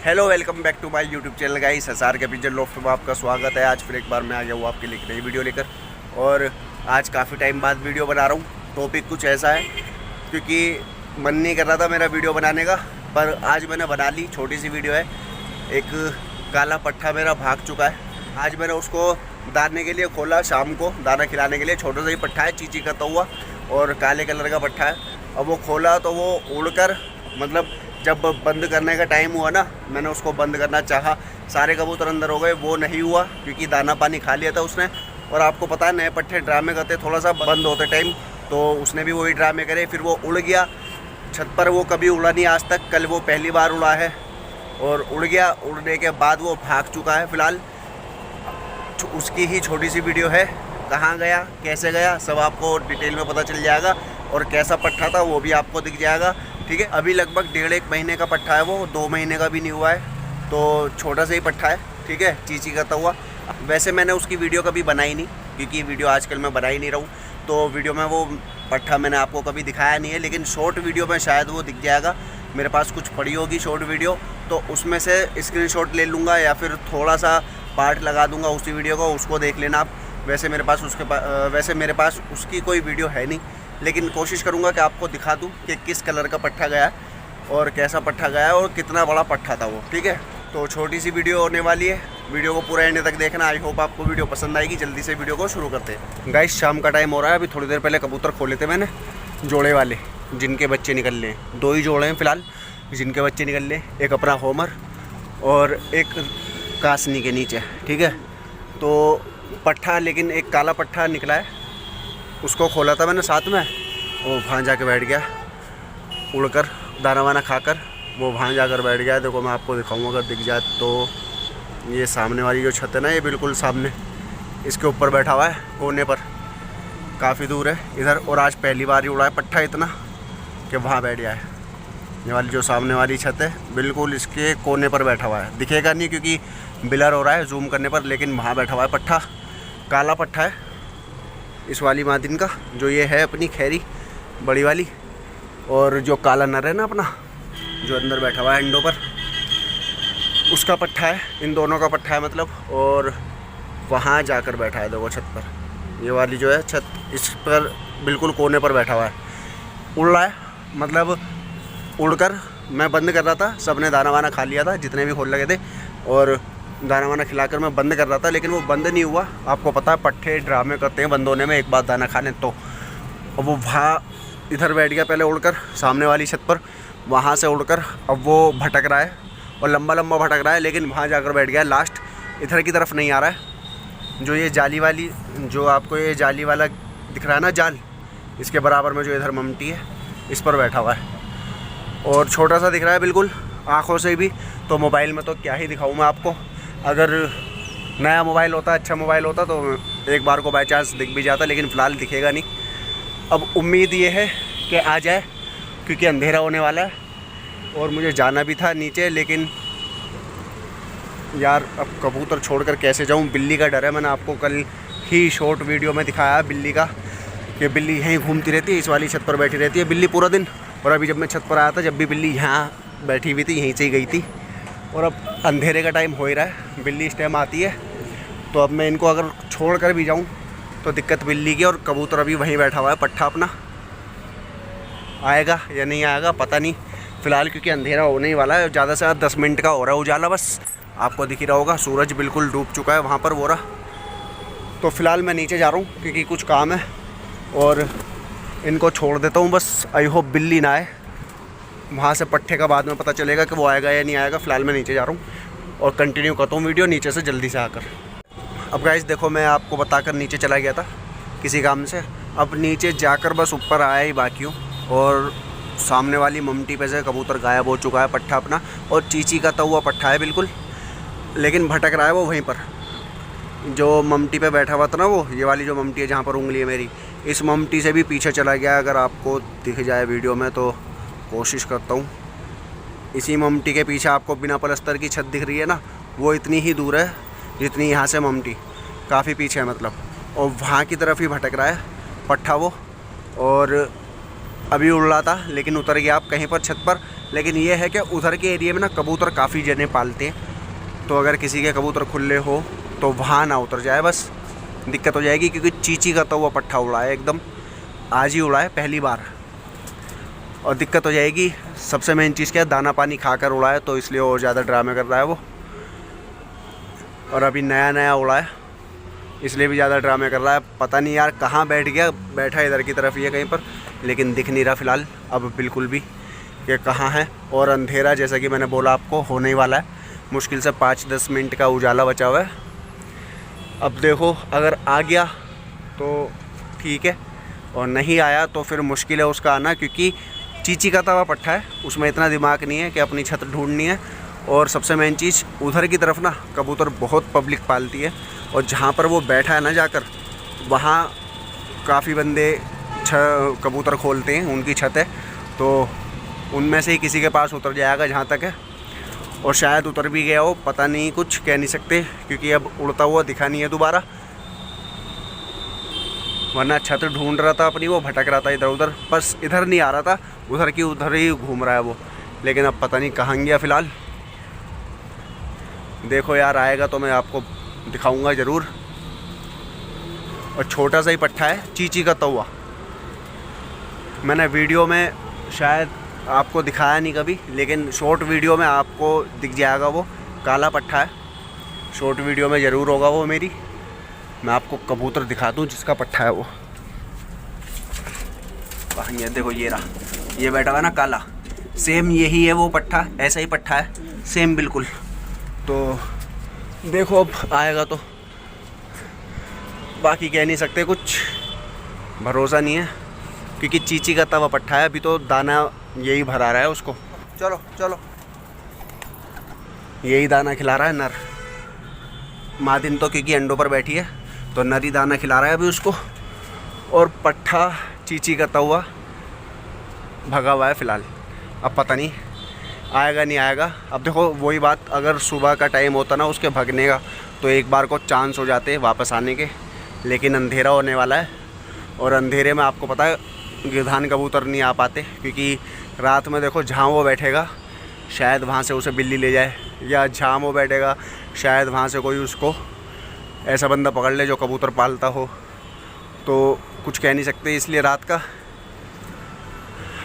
Hello welcome back to my YouTube channel guys, SR के pigeon loft में आपका स्वागत है। आज फिर एक बार मैं आ गया हूँ आपके लिए नई वीडियो लेकर। और आज काफ़ी टाइम बाद वीडियो बना रहा हूँ। टॉपिक कुछ ऐसा है क्योंकि मन नहीं कर रहा था मेरा वीडियो बनाने का, पर आज मैंने बना ली। छोटी सी वीडियो है। एक काला पट्ठा मेरा भाग चुका है। आज मैंने उसको दाने के लिए खोला, शाम को दाना खिलाने के लिए। छोटा सा ही पट्ठा है, चीची करता हुआ, और काले कलर का पट्ठा है। अब वो खोला तो वो उड़कर, मतलब जब बंद करने का टाइम हुआ ना, मैंने उसको बंद करना चाहा, सारे कबूतर अंदर हो गए। वो नहीं हुआ क्योंकि दाना पानी खा लिया था उसने। और आपको पता है नए पट्ठे ड्रामे करते थोड़ा सा बंद होते टाइम, तो उसने भी वही ड्रामे करे। फिर वो उड़ गया छत पर। वो कभी उड़ा नहीं आज तक, कल वो पहली बार उड़ा है और उड़ गया। उड़ने के बाद वो भाग चुका है। फ़िलहाल उसकी ही छोटी सी वीडियो है। कहाँ गया, कैसे गया, सब आपको डिटेल में पता चल जाएगा। और कैसा पट्ठा था वो भी आपको दिख जाएगा, ठीक है। अभी लगभग 1.5-1 महीने का पट्ठा है, वो 2 महीने का भी नहीं हुआ है, तो छोटा सा ही पट्ठा है, ठीक है, चीची करता हुआ। वैसे मैंने उसकी वीडियो कभी बनाई नहीं, क्योंकि वीडियो आजकल मैं बना ही नहीं रहा हूँ, तो वीडियो में वो पट्ठा मैंने आपको कभी दिखाया नहीं है। लेकिन शॉर्ट वीडियो में शायद वो दिख जाएगा। मेरे पास कुछ पड़ी होगी शॉर्ट वीडियो, तो उसमें से स्क्रीनशॉट ले लूँगा या फिर थोड़ा सा पार्ट लगा दूँगा उसी वीडियो को, उसको देख लेना आप। वैसे मेरे पास उसकी कोई वीडियो है नहीं, लेकिन कोशिश करूंगा कि आपको दिखा दूं कि किस कलर का पट्ठा गया और कैसा पट्ठा गया और कितना बड़ा पट्ठा था वो, ठीक है। तो छोटी सी वीडियो होने वाली है, वीडियो को पूरा एंड तक देखना। आई होप आपको वीडियो पसंद आएगी। जल्दी से वीडियो को शुरू करते हैं। गाइस शाम का टाइम हो रहा है। अभी थोड़ी देर पहले कबूतर खोले थे मैंने, जोड़े वाले, जिनके बच्चे निकल ले। 2 ही जोड़े हैं फ़िलहाल जिनके बच्चे निकल ले। एक अपना होमर और एक कासनी के नीचे, ठीक है। तो पट्ठा, लेकिन एक काला पट्ठा निकला है, उसको खोला था मैंने साथ में। वो वहाँ जाके बैठ गया उड़कर, दाना वाना खाकर वो वहाँ जाकर बैठ गया। देखो मैं आपको दिखाऊंगा अगर दिख जाए तो। ये सामने वाली जो छत है ना, ये बिल्कुल सामने, इसके ऊपर बैठा हुआ है कोने पर, काफ़ी दूर है इधर। और आज पहली बार ही उड़ा है पट्ठा इतना कि वहाँ बैठ गया है। ये वाली जो सामने वाली छत है, बिल्कुल इसके कोने पर बैठा हुआ है। दिखेगा नहीं क्योंकि ब्लर हो रहा है जूम करने पर, लेकिन वहाँ बैठा हुआ है पट्ठा। काला पट्ठा है इस वाली मादिन का, जो ये है अपनी खैरी बड़ी वाली। और जो काला नर है ना अपना, जो अंदर बैठा हुआ है अंडों पर, उसका पट्ठा है। इन दोनों का पट्ठा है मतलब। और वहाँ जाकर बैठा है देखो छत पर। ये वाली जो है छत, इस पर बिल्कुल कोने पर बैठा हुआ है, उड़ रहा है। मतलब उड़कर मैं बंद कर रहा था, सब ने दाना वाना खा लिया था जितने भी खोल लगे थे, और दाना वाना खिलाकर मैं बंद कर रहा था, लेकिन वो बंद नहीं हुआ। आपको पता है पट्ठे ड्रामे करते हैं बंद होने में, एक बार दाना खा लें तो। अब वो वहाँ इधर बैठ गया पहले उड़कर सामने वाली छत पर, वहाँ से उड़कर अब वो भटक रहा है और लंबा लंबा भटक रहा है, लेकिन वहाँ जाकर बैठ गया लास्ट। इधर की तरफ नहीं आ रहा है। जो ये जाली वाली, जो आपको ये जाली वाला दिख रहा है ना, जाल, इसके बराबर में जो इधर ममटी है, इस पर बैठा हुआ है। और छोटा सा दिख रहा है बिल्कुल आँखों से भी। तो मोबाइल में तो क्या ही दिखाऊँ मैं आपको। अगर नया मोबाइल होता, अच्छा मोबाइल होता, तो एक बार को बाई चांस दिख भी जाता, लेकिन फ़िलहाल दिखेगा नहीं। अब उम्मीद ये है कि आ जाए, क्योंकि अंधेरा होने वाला है और मुझे जाना भी था नीचे। लेकिन यार अब कबूतर छोड़कर कैसे जाऊं, बिल्ली का डर है। मैंने आपको कल ही शॉर्ट वीडियो में दिखाया बिल्ली का, कि बिल्ली यहीं घूमती रहती है, इस वाली छत पर बैठी रहती है बिल्ली पूरा दिन। और अभी जब मैं छत पर आया था, जब भी बिल्ली यहाँ बैठी हुई थी, यहीं से ही गई थी। और अब अंधेरे का टाइम हो ही रहा है, बिल्ली इस टाइम आती है, तो अब मैं इनको अगर छोड़ कर भी जाऊं तो दिक्कत बिल्ली की। और कबूतर अभी वहीं बैठा हुआ है पट्ठा अपना, आएगा या नहीं आएगा पता नहीं फ़िलहाल, क्योंकि अंधेरा होने ही वाला है। ज़्यादा से ज़्यादा 10 मिनट का हो रहा है उजाला, बस आपको दिख ही रहा होगा। सूरज बिल्कुल डूब चुका है वहाँ पर वो रहा। तो फ़िलहाल मैं नीचे जा रहा हूँ क्योंकि कुछ काम है, और इनको छोड़ देता हूँ बस। आई होप बिल्ली ना आए। वहाँ से पट्ठे का बाद में पता चलेगा कि वो आएगा या नहीं आएगा। फ़िलहाल मैं नीचे जा रहा हूँ और कंटिन्यू करता हूँ वीडियो नीचे से जल्दी से आकर। अब गाइस देखो, मैं आपको बताकर नीचे चला गया था किसी काम से। अब नीचे जाकर बस ऊपर आया ही बाकी हूँ। और सामने वाली ममटी पे से कबूतर गायब हो चुका है पट्ठा अपना, और चीची का हुआ पट्ठा है बिल्कुल, लेकिन भटक रहा है वो वहीं पर। जो ममटी पे बैठा हुआ था ना, वो ये वाली जो ममटी है जहाँ पर उंगली है मेरी, इस ममटी से भी पीछे चला गया। अगर आपको दिख जाए वीडियो में तो कोशिश करता हूँ। इसी ममटी के पीछे आपको बिना पलस्तर की छत दिख रही है ना, वो इतनी ही दूर है जितनी यहाँ से ममटी, काफ़ी पीछे है मतलब। और वहाँ की तरफ ही भटक रहा है पट्ठा वो। और अभी उड़ रहा था लेकिन उतर गया आप कहीं पर छत पर, लेकिन ये है कि उधर के एरिया में ना कबूतर काफ़ी जने पालते हैं, तो अगर किसी के कबूतर खुले हो तो वहाँ ना उतर जाए, बस दिक्कत हो जाएगी। क्योंकि चींची का तो वो पट्ठा उड़ा है एकदम, आज ही उड़ा है पहली बार, और दिक्कत हो जाएगी। सबसे मेन चीज़ क्या है, दाना पानी खाकर उड़ा है, तो इसलिए और ज़्यादा ड्रामे कर रहा है वो। और अभी नया नया उड़ा है इसलिए भी ज़्यादा ड्रामे कर रहा है। पता नहीं यार कहाँ बैठ गया, बैठा इधर की तरफ ही है कहीं पर, लेकिन दिख नहीं रहा फ़िलहाल अब बिल्कुल भी कि कहाँ है। और अंधेरा जैसा कि मैंने बोला आपको होने ही वाला है, मुश्किल से 5-10 मिनट का उजाला बचा हुआ है। अब देखो अगर आ गया तो ठीक है, और नहीं आया तो फिर मुश्किल है उसका आना, क्योंकि चींची का तवा पट्ठा है, उसमें इतना दिमाग नहीं है कि अपनी छत ढूंढनी है। और सबसे मेन चीज़ उधर की तरफ ना कबूतर बहुत पब्लिक पालती है, और जहाँ पर वो बैठा है ना जाकर, वहाँ काफ़ी बंदे कबूतर खोलते हैं, उनकी छत है, तो उनमें से ही किसी के पास उतर जाएगा जहाँ तक है। और शायद उतर भी गया हो, पता नहीं, कुछ कह नहीं सकते, क्योंकि अब उड़ता हुआ दिखा नहीं है दोबारा, वरना छत ढूंढ रहा था अपनी, वो भटक रहा था इधर उधर, बस इधर नहीं आ रहा था, उधर की उधर ही घूम रहा है वो। लेकिन अब पता नहीं कहाँ गया फ़िलहाल। देखो यार आएगा तो मैं आपको दिखाऊंगा ज़रूर। और छोटा सा ही पट्ठा है, चींची का तवा। मैंने वीडियो में शायद आपको दिखाया नहीं कभी, लेकिन शॉर्ट वीडियो में आपको दिख जाएगा, वो काला पट्ठा है, शॉर्ट वीडियो में ज़रूर होगा वो मेरी। मैं आपको कबूतर दिखा दूं जिसका पट्ठा है वो। ये देखो ये रहा, ये बैठा हुआ ना काला, सेम यही है वो पट्ठा, ऐसा ही पट्ठा है सेम बिल्कुल। तो देखो अब आएगा तो, बाकी कह नहीं सकते, कुछ भरोसा नहीं है, क्योंकि चींची का तवा पट्ठा है। अभी तो दाना यही भरा रहा है उसको। चलो चलो, यही दाना खिला रहा है नर। मादिन तो क्योंकि अंडों पर बैठी है तो नरी दाना खिला रहा है अभी उसको, और पट्ठा चींची का तवा भगा हुआ है फ़िलहाल। अब पता नहीं आएगा नहीं आएगा। अब देखो वही बात, अगर सुबह का टाइम होता ना उसके भगने का, तो एक बार को चांस हो जाते वापस आने के, लेकिन अंधेरा होने वाला है, और अंधेरे में आपको पता है गिरधान कबूतर नहीं आ पाते, क्योंकि रात में देखो जहाँ वो बैठेगा शायद वहाँ से उसे बिल्ली ले जाए, या जहाँ वो बैठेगा शायद वहाँ से कोई उसको ऐसा बंदा पकड़ ले जो कबूतर पालता हो, तो कुछ कह नहीं सकते। इसलिए रात का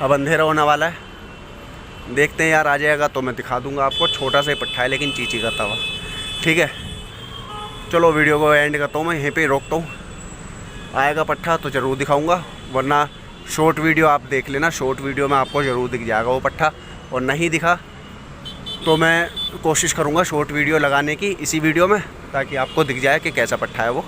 अब अंधेरा होने वाला है, देखते हैं यार आ जाएगा तो मैं दिखा दूंगा आपको। छोटा सा ही पट्ठा है लेकिन चींची का तवा, ठीक है। चलो वीडियो को एंड करता हूँ, मैं यहीं पे रोकता हूँ। आएगा पट्ठा तो ज़रूर दिखाऊंगा, वरना शॉर्ट वीडियो आप देख लेना, शॉर्ट वीडियो में आपको ज़रूर दिख जाएगा वो पट्ठा। और नहीं दिखा तो मैं कोशिश करूँगा शॉर्ट वीडियो लगाने की इसी वीडियो में, ताकि आपको दिख जाए कि कैसा पट्ठा है वो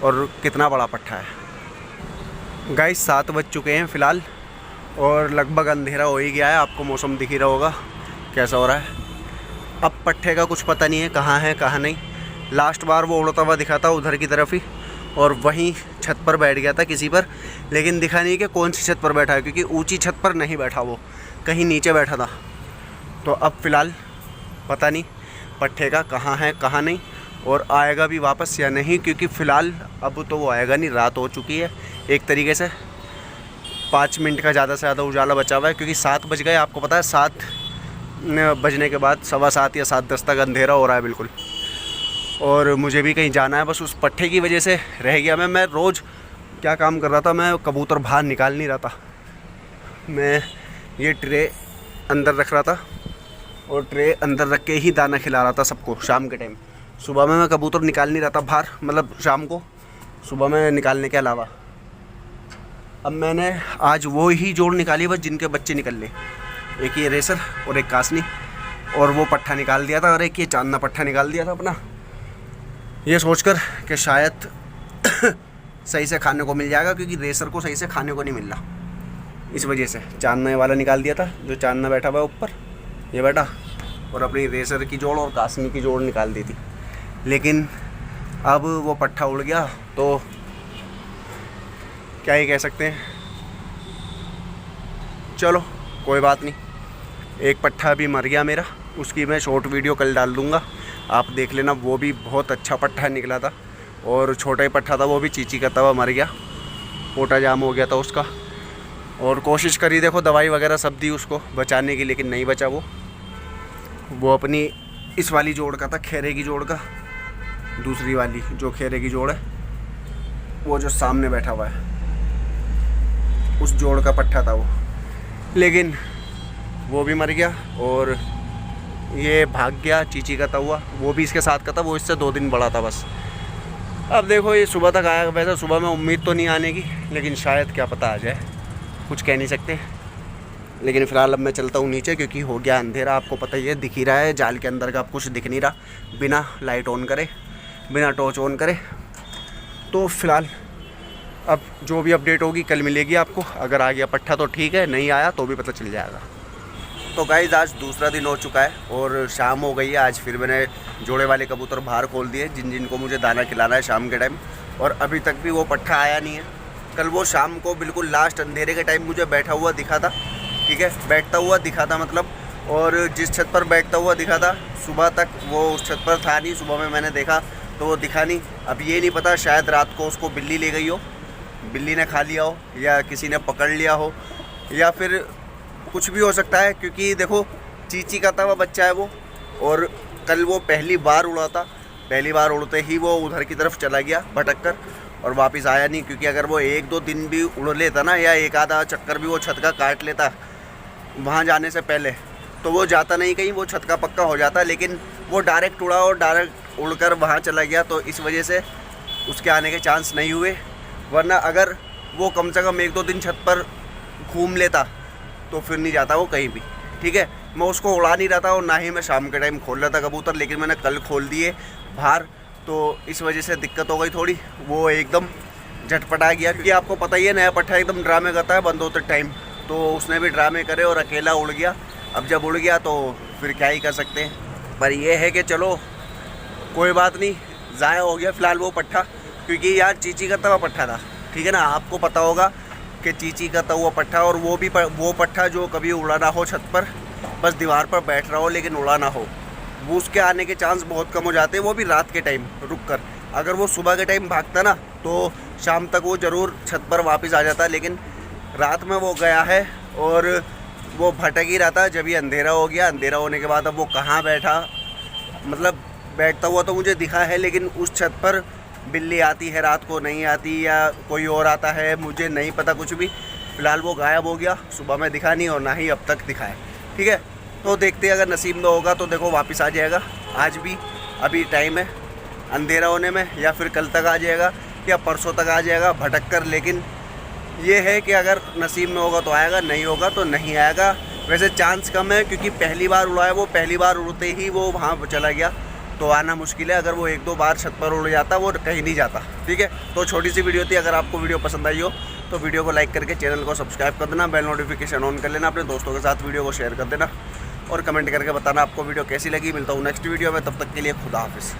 और कितना बड़ा पट्ठा है। गाइस 7 बज चुके हैं फ़िलहाल, और लगभग अंधेरा हो ही गया है। आपको मौसम दिख ही रहा होगा कैसा हो रहा है। अब पट्ठे का कुछ पता नहीं है कहाँ नहीं। लास्ट बार वो उड़ता हुआ दिखा था उधर की तरफ ही, और वहीं छत पर बैठ गया था किसी पर, लेकिन दिखा नहीं कि कौन सी छत पर बैठा है, क्योंकि ऊंची छत पर नहीं बैठा, वो कहीं नीचे बैठा था। तो अब फ़िलहाल पता नहीं पट्ठे का कहाँ नहीं, और आएगा भी वापस या नहीं, क्योंकि फ़िलहाल अब तो वो आएगा नहीं, रात हो चुकी है एक तरीके से। 5 मिनट का ज़्यादा से ज़्यादा उजाला बचा हुआ है, क्योंकि 7 बज गए। आपको पता है 7 बजने के बाद 7:15 या 7:10 तक अंधेरा हो रहा है बिल्कुल। और मुझे भी कहीं जाना है, बस उस पट्ठे की वजह से रह गया। मैं रोज़ क्या काम कर रहा था, मैं कबूतर बाहर निकाल नहीं रहा था, मैं ये ट्रे अंदर रख रहा था, और ट्रे अंदर रख के ही दाना खिला रहा था सबको शाम के टाइम। सुबह में मैं कबूतर निकाल नहीं रहा था बाहर, मतलब शाम को, सुबह में निकालने के अलावा। अब मैंने आज वो ही जोड़ निकाली बस जिनके बच्चे निकल ले, एक ये रेसर और एक कासनी, और वो पट्ठा निकाल दिया था, और एक ये चांदना पट्ठा निकाल दिया था अपना, ये सोचकर कि शायद सही से खाने को मिल जाएगा, क्योंकि रेसर को सही से खाने को नहीं मिल रहा, इस वजह से चांदना वाला निकाल दिया था। जो चांदना बैठा हुआ ऊपर ये बैठा, और अपनी रेसर की जोड़ और कासनी की जोड़ निकाल दी थी। लेकिन अब वो पट्ठा उड़ गया तो क्या ही कह सकते हैं। चलो कोई बात नहीं, एक पट्ठा भी मर गया मेरा, उसकी मैं शॉर्ट वीडियो कल डाल दूँगा, आप देख लेना। वो भी बहुत अच्छा पट्ठा निकला था, और छोटा ही पट्ठा था वो भी, चींची का तवा मर गया, पोटा जाम हो गया था उसका। और कोशिश करी, देखो दवाई वगैरह सब दी उसको बचाने की, लेकिन नहीं बचा वो अपनी इस वाली जोड़ का था, खेरे की जोड़ का, दूसरी वाली जो खेरे की जोड़ है, वो जो सामने बैठा हुआ है उस जोड़ का पट्ठा था वो, लेकिन वो भी मर गया और ये भाग गया। चीची का तौआ वो भी इसके साथ का था, वो इससे 2 दिन बड़ा था बस। अब देखो ये सुबह तक आया, वैसे सुबह में उम्मीद तो नहीं आने की, लेकिन शायद क्या पता आ जाए, कुछ कह नहीं सकते। लेकिन फ़िलहाल अब मैं चलता हूँ नीचे, क्योंकि हो गया अंधेरा, आपको पता ही है, दिख ही रहा है जाल के अंदर का, अब कुछ दिख नहीं रहा बिना लाइट ऑन करे, बिना टॉर्च ऑन करे। तो फ़िलहाल अब जो भी अपडेट होगी कल मिलेगी आपको। अगर आ गया पट्ठा तो ठीक है, नहीं आया तो भी पता चल जाएगा। तो गाइस आज दूसरा दिन हो चुका है और शाम हो गई है। आज फिर मैंने जोड़े वाले कबूतर बाहर खोल दिए, जिनको मुझे दाना खिलाना है शाम के टाइम, और अभी तक भी वो पट्ठा आया नहीं है। कल वो शाम को बिल्कुल लास्ट अंधेरे के टाइम मुझे बैठा हुआ दिखा था, ठीक है, बैठता हुआ दिखा था मतलब, और जिस छत पर बैठता हुआ दिखा था सुबह तक वो उस छत पर था नहीं। सुबह में मैंने देखा तो वो दिखा नहीं। अब ये नहीं पता, शायद रात को उसको बिल्ली ले गई हो, बिल्ली ने खा लिया हो, या किसी ने पकड़ लिया हो, या फिर कुछ भी हो सकता है, क्योंकि देखो चीची का था वो बच्चा है वो, और कल वो पहली बार उड़ा था, पहली बार उड़ते ही वो उधर की तरफ चला गया भटक कर और वापस आया नहीं। क्योंकि अगर वो 1-2 दिन भी उड़ लेता ना, या एक आधा चक्कर भी वो छत का काट लेता वहाँ जाने से पहले, तो वो जाता नहीं कहीं, वो छत का पक्का हो जाता। लेकिन वो डायरेक्ट उड़ा और डायरेक्ट उड़कर वहाँ चला गया, तो इस वजह से उसके आने के चांस नहीं हुए। वरना अगर वो कम से कम 1-2 दिन छत पर घूम लेता तो फिर नहीं जाता वो कहीं भी, ठीक है। मैं उसको उड़ा नहीं रहा था और ना ही मैं शाम के टाइम खोल रहा था कबूतर, लेकिन मैंने कल खोल दिए बाहर, तो इस वजह से दिक्कत हो गई थोड़ी। वो एकदम झटपटा गया, क्योंकि आपको पता ही है नया पट्ठा एकदम ड्रामे करता है बंद होते टाइम, तो उसने भी ड्रामे करे और अकेला उड़ गया। अब जब उड़ गया तो फिर क्या ही कर सकते हैं। पर ये है कि चलो कोई बात नहीं, ज़ाया हो गया फ़िलहाल वो पट्ठा, क्योंकि यार चीची का तवा पट्ठा था, ठीक है ना। आपको पता होगा कि चीची का तवा पट्ठा, और वो भी वो पट्ठा जो कभी उड़ा ना हो छत पर, बस दीवार पर बैठ रहा हो लेकिन उड़ा ना हो, वो उसके आने के चांस बहुत कम हो जाते हैं, वो भी रात के टाइम रुक कर। अगर वो सुबह के टाइम भागता ना तो शाम तक वो ज़रूर छत पर वापस आ जाता, लेकिन रात में वो गया है और वो भटक ही रहा था। जब ही अंधेरा हो गया, अंधेरा होने के बाद अब वो कहाँ बैठा, मतलब बैठता हुआ तो मुझे दिखा है, लेकिन उस छत पर बिल्ली आती है रात को, नहीं आती, या कोई और आता है, मुझे नहीं पता कुछ भी। फ़िलहाल वो गायब हो गया, सुबह में दिखा नहीं और ना ही अब तक दिखा है, ठीक है। तो देखते हैं, अगर नसीब में होगा तो देखो वापस आ जाएगा। आज भी अभी टाइम है अंधेरा होने में, या फिर कल तक आ जाएगा या परसों तक आ जाएगा भटक कर। लेकिन ये है कि अगर नसीब में होगा तो आएगा, नहीं होगा तो नहीं आएगा। वैसे चांस कम है, क्योंकि पहली बार उड़ाया वो, पहली बार उड़ते ही वो वहाँ चला गया, तो आना मुश्किल है। अगर वो 1-2 बार छत पर उड़ जाता वो कहीं नहीं जाता, ठीक है। तो छोटी सी वीडियो थी, अगर आपको वीडियो पसंद आई हो तो वीडियो को लाइक करके चैनल को सब्सक्राइब कर देना, बेल नोटिफिकेशन ऑन कर लेना, अपने दोस्तों के साथ वीडियो को शेयर कर देना, और कमेंट करके बताना आपको वीडियो कैसी लगी। मिलता हूँ नेक्स्ट वीडियो में, तब तक के लिए खुदा हाफिज़।